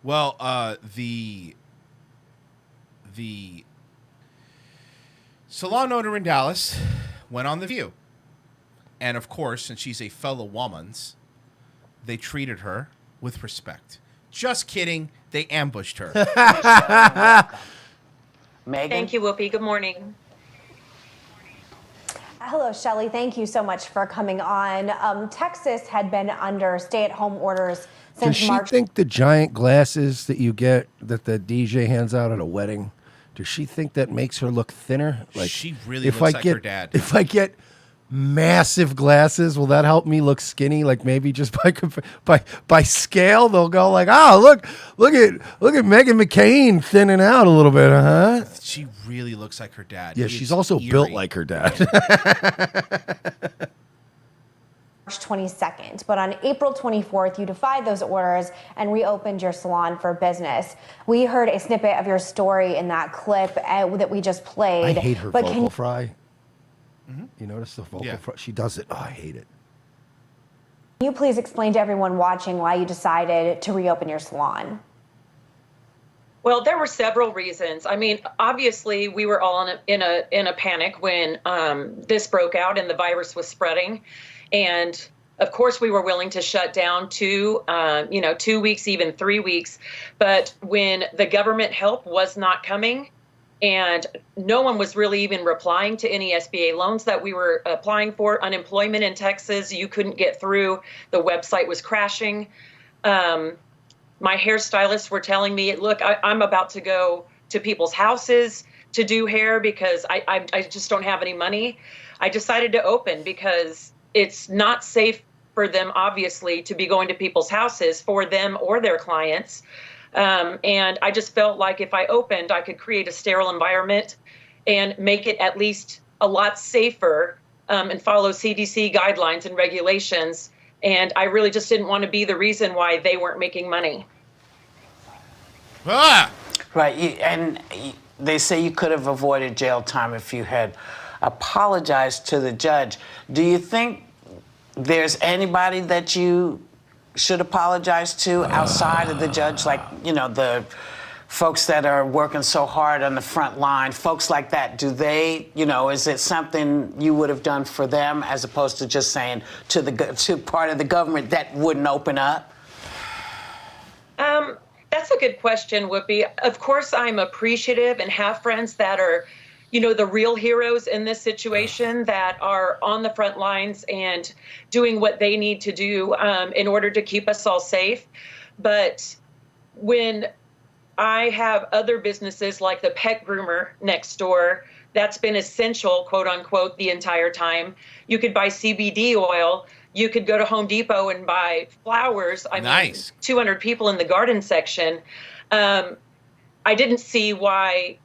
Well, the salon owner in Dallas went on The View. And of course, since she's a fellow woman's, they treated her with respect. Just kidding. They ambushed her. Megan? Thank you, Whoopie. Good morning. Hello, Shelley. Thank you so much for coming on. Texas had been under stay-at-home orders since March. Does she think the giant glasses that you get, that the DJ hands out at a wedding, does she think that makes her look thinner? Like, she really looks like her dad. If I get massive glasses, will that help me look skinny? Like maybe just by scale, they'll go like, oh, look at Megan McCain thinning out a little bit, huh? She really looks like her dad. Yeah, she's also built like her dad. March 22nd, but on April 24th, you defied those orders and reopened your salon for business. We heard a snippet of your story in that clip that we just played. I hate her vocal fry. Mm-hmm. You notice the vocal fry? She does it. Oh, I hate it. Can you please explain to everyone watching why you decided to reopen your salon? Well, there were several reasons. I mean, obviously, we were all in a panic when this broke out and the virus was spreading. And of course, we were willing to shut down 2 weeks, even 3 weeks. But when the government help was not coming and no one was really even replying to any SBA loans that we were applying for, unemployment in Texas, you couldn't get through. The website was crashing. My hairstylists were telling me, look, I'm about to go to people's houses to do hair because I just don't have any money. I decided to open because it's not safe for them, obviously, to be going to people's houses for them or their clients. And I just felt like if I opened, I could create a sterile environment and make it at least a lot safer and follow CDC guidelines and regulations. And I really just didn't want to be the reason why they weren't making money. Ah! Right, and they say you could have avoided jail time if you had apologized to the judge. Do you think there's anybody that you should apologize to outside of the judge, like, you know, the folks that are working so hard on the front line, folks like that? Do they, you know, is it something you would have done for them as opposed to just saying to part of the government that wouldn't open up? That's a good question, Whoopi. Of course, I'm appreciative and have friends that are, you know, the real heroes in this situation that are on the front lines and doing what they need to do in order to keep us all safe. But when I have other businesses like the pet groomer next door, that's been essential, quote unquote, the entire time. You could buy CBD oil. You could go to Home Depot and buy flowers. I mean, 200 people in the garden section. I didn't see why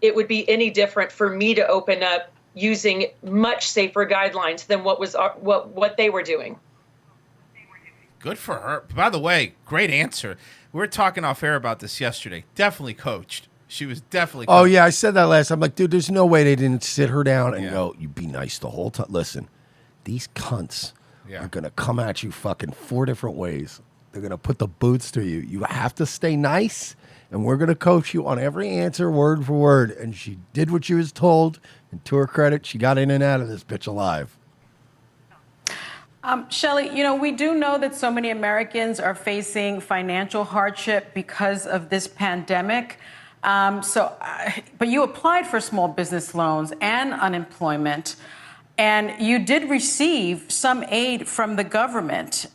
it would be any different for me to open up using much safer guidelines than what they were doing. Good for her. By the way, great answer. We were talking off air about this yesterday. Definitely coached. She was definitely coached. Oh, yeah, I said that last time. I'm like, dude, there's no way they didn't sit her down and go, you be nice the whole time. Listen, these cunts are going to come at you fucking 4 different ways. They're going to put the boots to you. You have to stay nice, and we're going to coach you on every answer word for word. And she did what she was told, and to her credit, she got in and out of this bitch alive. Shelley, you know, we do know that so many Americans are facing financial hardship because of this pandemic. But you applied for small business loans and unemployment, and you did receive some aid from the government.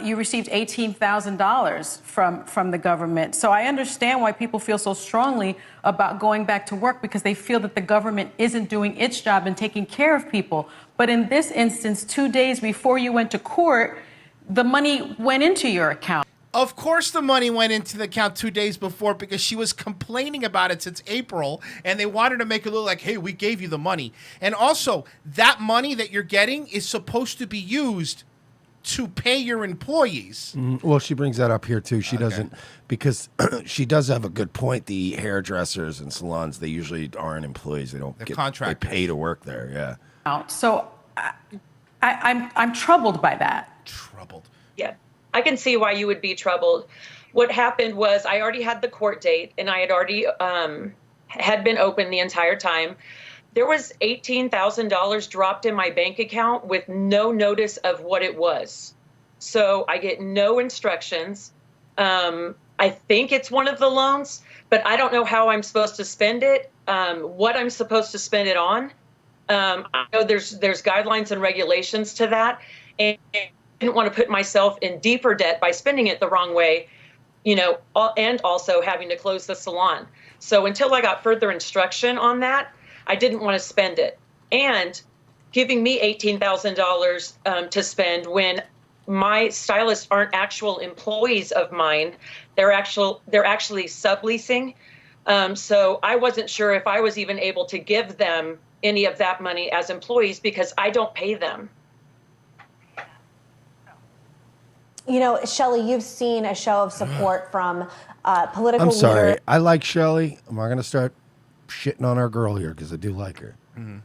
You received $18,000 from the government. So I understand why people feel so strongly about going back to work, because they feel that the government isn't doing its job and taking care of people. But in this instance, 2 days before you went to court, the money went into your account. Of course the money went into the account 2 days before, because she was complaining about it since April, and they wanted to make it look like, hey, we gave you the money. And also, that money that you're getting is supposed to be used to pay your employees. Well, she brings that up here, too. She doesn't, because she does have a good point. The hairdressers and salons, they usually aren't employees. They don't get contractors. They pay to work there, yeah. So I'm troubled by that. Troubled. Yeah. I can see why you would be troubled. what happened was I already had the court date, and I had already had been open the entire time. There was $18,000 dropped in my bank account with no notice of what it was. So I get no instructions. I think it's one of the loans, but I don't know how I'm supposed to spend it, what I'm supposed to spend it on. I know there's guidelines and regulations to that, and I didn't want to put myself in deeper debt by spending it the wrong way, and also having to close the salon. So until I got further instruction on that, I didn't want to spend it. And giving me $18,000 to spend when my stylists aren't actual employees of mine, they're actually subleasing. So I wasn't sure if I was even able to give them any of that money as employees because I don't pay them. Shelley, you've seen a show of support from political I'm sorry. leaders. I like Shelley. I'm not going to start shitting on our girl here because I do like her. Mm-hmm.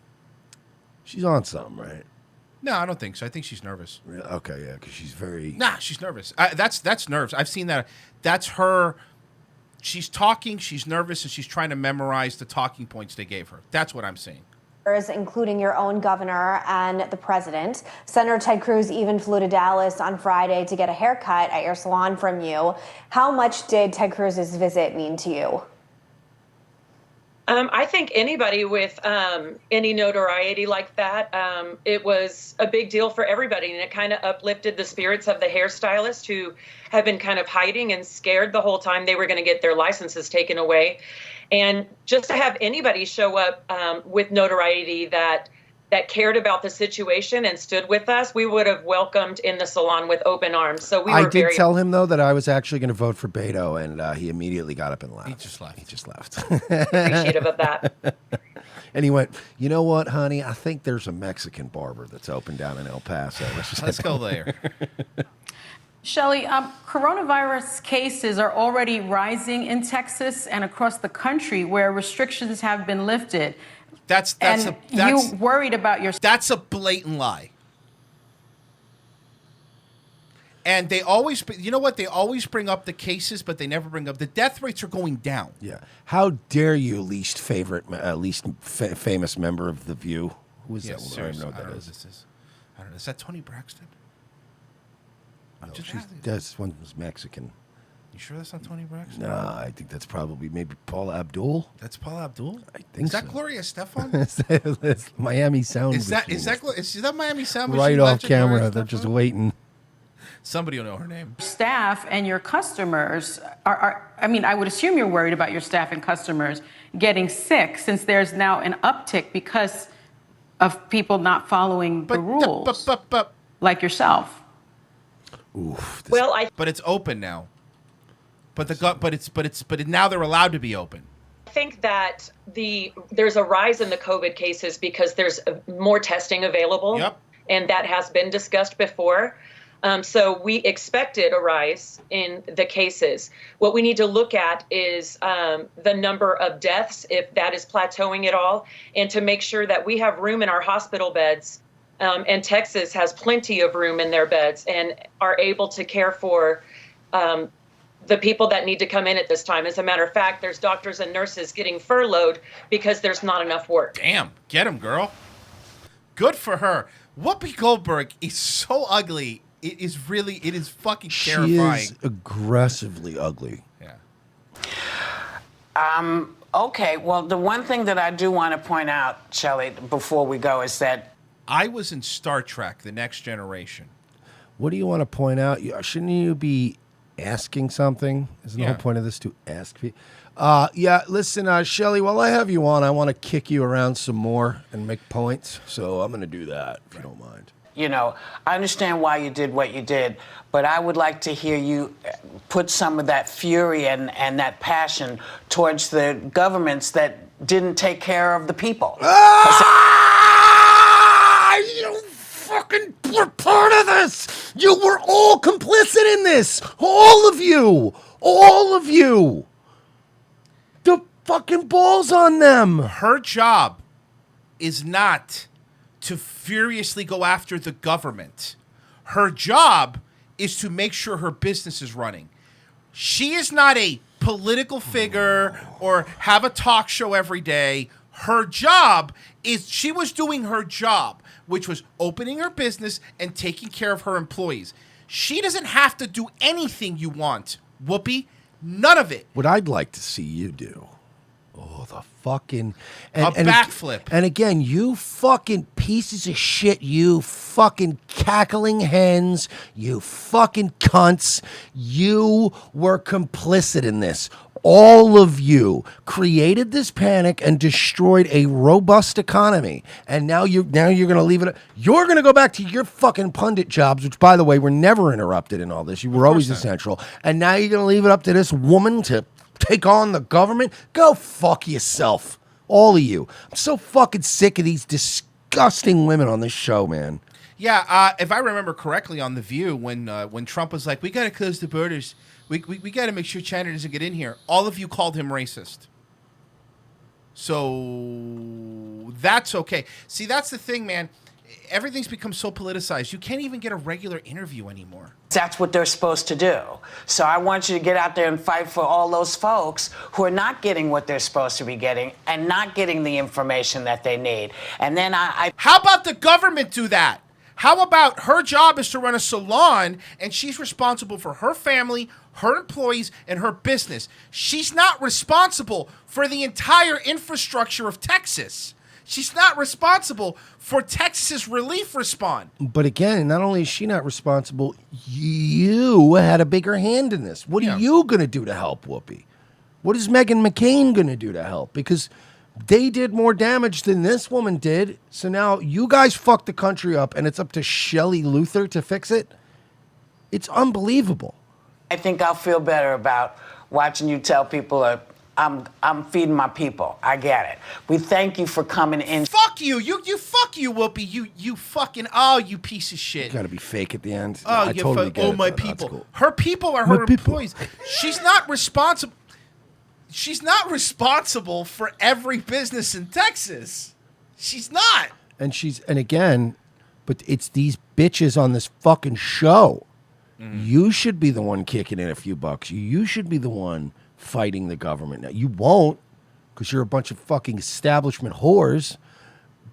She's on something, right? No, I don't think so. I think she's nervous. Yeah, okay, yeah, because she's very... Nah, she's nervous. That's nerves. I've seen that. That's her. She's talking, she's nervous, and she's trying to memorize the talking points they gave her. That's what I'm seeing. Including your own governor and the president. Senator Ted Cruz even flew to Dallas on Friday to get a haircut at your salon from you. How much did Ted Cruz's visit mean to you? I think anybody with any notoriety like that, it was a big deal for everybody, and it kind of uplifted the spirits of the hairstylists who have been kind of hiding and scared the whole time they were going to get their licenses taken away. And just to have anybody show up with notoriety that cared about the situation and stood with us, we would have welcomed in the salon with open arms. So we were I did tell him, though, that I was actually going to vote for Beto, and he immediately got up and left. He just left. appreciative of that. And he went, you know what, honey? I think there's a Mexican barber that's open down in El Paso. Let's go there. Shelley, coronavirus cases are already rising in Texas and across the country where restrictions have been lifted. You worried about your... That's a blatant lie. And they always, you know what? They always bring up the cases, but they never bring up the death rates are going down. Yeah. How dare you, least famous member of The View? Who is that? I don't know what that is. I don't know. Is that Tony Braxton? This one was Mexican. You sure that's not Tony Braxton? No, I think that's probably maybe Paula Abdul. That's Paula Abdul? I think so. Is that Gloria Estefan? That's Miami Sound. Is that Miami Sound? Right off camera. They're just waiting. Somebody will know her name. Staff and your customers I would assume you're worried about your staff and customers getting sick since there's now an uptick because of people not following the rules. Like yourself. Oof. But it's open now. But now they're allowed to be open. I think that there's a rise in the COVID cases because there's more testing available. Yep. And that has been discussed before. So we expected a rise in the cases. What we need to look at is the number of deaths, if that is plateauing at all, and to make sure that we have room in our hospital beds. And Texas has plenty of room in their beds and are able to care for the people that need to come in at this time. As a matter of fact, there's doctors and nurses getting furloughed because there's not enough work. Damn, get him, girl. Good for her. Whoopi Goldberg is so ugly. It is fucking terrifying. She is aggressively ugly. Yeah. Okay, well, the one thing that I do want to point out, Shelley, before we go is that I was in Star Trek, The Next Generation. What do you want to point out? Shouldn't you be asking something? Isn't the whole point of this to ask people? Listen, Shelley, while I have you on, I want to kick you around some more and make points. So I'm going to do that, if you don't mind. I understand why you did what you did, but I would like to hear you put some of that fury and that passion towards the governments that didn't take care of the people. You fucking were part of this. You were all complicit in this. All of you. The fucking balls on them. Her job is not to furiously go after the government. Her job is to make sure her business is running. She is not a political figure or have a talk show every day. Her job is she was doing her job, which was opening her business and taking care of her employees. She doesn't have to do anything you want, Whoopi. None of it. What I'd like to see you do. Oh, the fucking... A backflip. And again, you fucking pieces of shit, you fucking cackling hens, you fucking cunts, you were complicit in this. All of you created this panic and destroyed a robust economy. And now you're going to leave it. You're going to go back to your fucking pundit jobs, which, by the way, were never interrupted in all this. You were always essential. And now you're going to leave it up to this woman to take on the government? Go fuck yourself. All of you. I'm so fucking sick of these disgusting women on this show, man. Yeah, if I remember correctly on The View, when Trump was like, we got to close the borders. We got to make sure China doesn't get in here. All of you called him racist. So that's okay. See, that's the thing, man. Everything's become so politicized. You can't even get a regular interview anymore. That's what they're supposed to do. So I want you to get out there and fight for all those folks who are not getting what they're supposed to be getting and not getting the information that they need. And then How about the government do that? How about her job is to run a salon and she's responsible for her family, her employees, and her business. She's not responsible for the entire infrastructure of Texas. She's not responsible for Texas's relief response. But again, not only is she not responsible, you had a bigger hand in this. What are you going to do to help, Whoopi? What is Meghan McCain going to do to help? Because they did more damage than this woman did. So now you guys fucked the country up, and it's up to Shelley Luther to fix it. It's unbelievable. I think I'll feel better about watching you tell people I'm feeding my people. I get it. We thank you for coming in. Fuck you. You fuck you, Whoopi. You fucking you piece of shit. You gotta be fake at the end. Oh, I totally get it, my though. That's people. cool. Her people are her employees. She's not responsible. She's not responsible for every business in Texas. She's not. And again, but it's these bitches on this fucking show. You should be the one kicking in a few bucks. You should be the one fighting the government. Now, you won't, because you're a bunch of fucking establishment whores,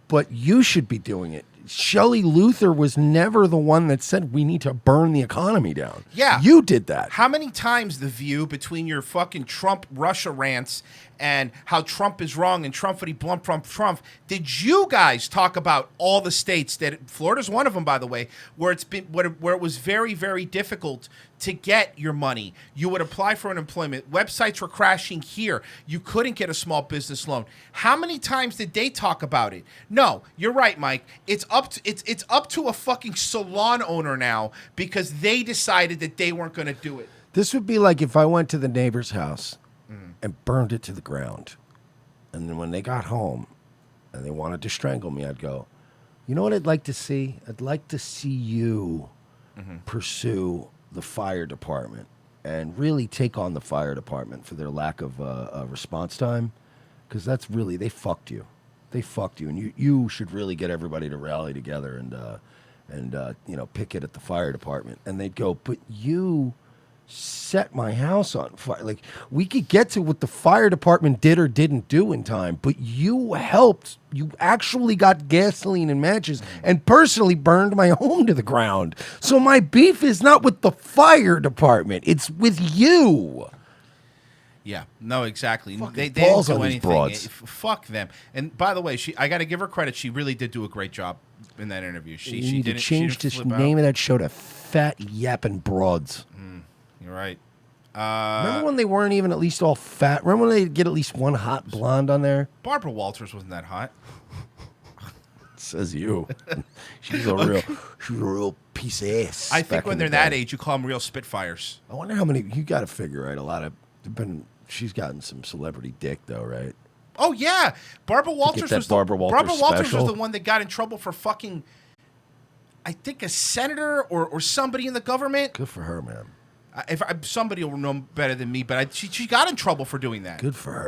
but you should be doing it. Shelley Luther was never the one that said we need to burn the economy down. Yeah. You did that. How many times The View, between your fucking Trump-Russia rants and how Trump is wrong and Trumpity blump Trump, did you guys talk about all the states that Florida's one of them, by the way, where it was very, very difficult to get your money? You would apply for unemployment. Websites were crashing here. You couldn't get a small business loan. How many times did they talk about it? No, you're right, Mike. It's up to a fucking salon owner now because they decided that they weren't going to do it. This would be like if I went to the neighbor's house and burned it to the ground. And then when they got home and they wanted to strangle me, I'd go, you know what I'd like to see? I'd like to see you pursue the fire department and really take on the fire department for their lack of response time. Because that's really, they fucked you. They fucked you. And you should really get everybody to rally together and picket at the fire department. And they'd go, but you set my house on fire. Like, we could get to what the fire department did or didn't do in time, but you helped. You actually got gasoline and matches and personally burned my home to the ground. So my beef is not with the fire department. It's with you. Yeah, no, exactly. They balls didn't do on these anything. broads. Fuck them. And by the way, I got to give her credit. She really did do a great job in that interview. You need to change the name of that show to Fat Yappin' Broads. You're right. Remember when they weren't even at least all fat? Remember when they get at least one hot blonde on there? Barbara Walters wasn't that hot. Says you. She's a real piece of ass. I think when they're that age, you call them real spitfires. I wonder how many. You got to figure, right? A lot of she's gotten some celebrity dick though, right? Oh yeah, Barbara Walters was Barbara Walters was the one that got in trouble for fucking, I think, a senator or somebody in the government. Good for her, man. Somebody will know better than me, but she got in trouble for doing that. Good for her.